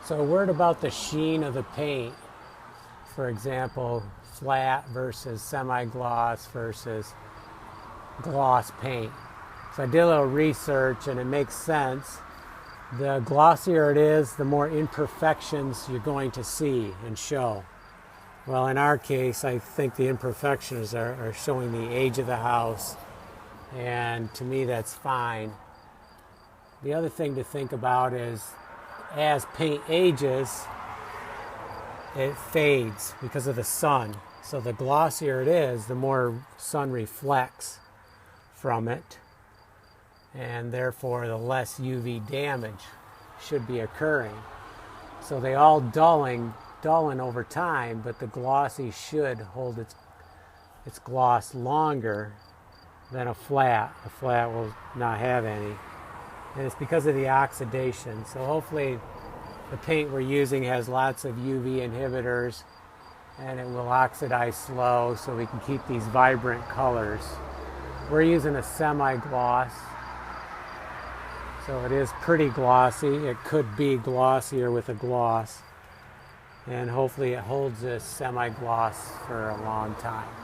So a word about the sheen of the paint. For example, flat versus semi-gloss versus gloss paint. So I did a little research and it makes sense. The glossier it is, the more imperfections you're going to see and show. Well, in our case, I think the imperfections are showing the age of the house, and to me that's fine. The other thing to think about is as paint ages, it fades because of the sun. So the glossier it is, the more sun reflects from it, and therefore the less UV damage should be occurring. So they all dullen over time, but the glossy should hold its gloss longer than a flat. A flat will not have any. And it's because of the oxidation. So hopefully the paint we're using has lots of UV inhibitors and it will oxidize slow so we can keep these vibrant colors. We're using a semi-gloss, so it is pretty glossy. It could be glossier with a gloss, and hopefully it holds this semi-gloss for a long time.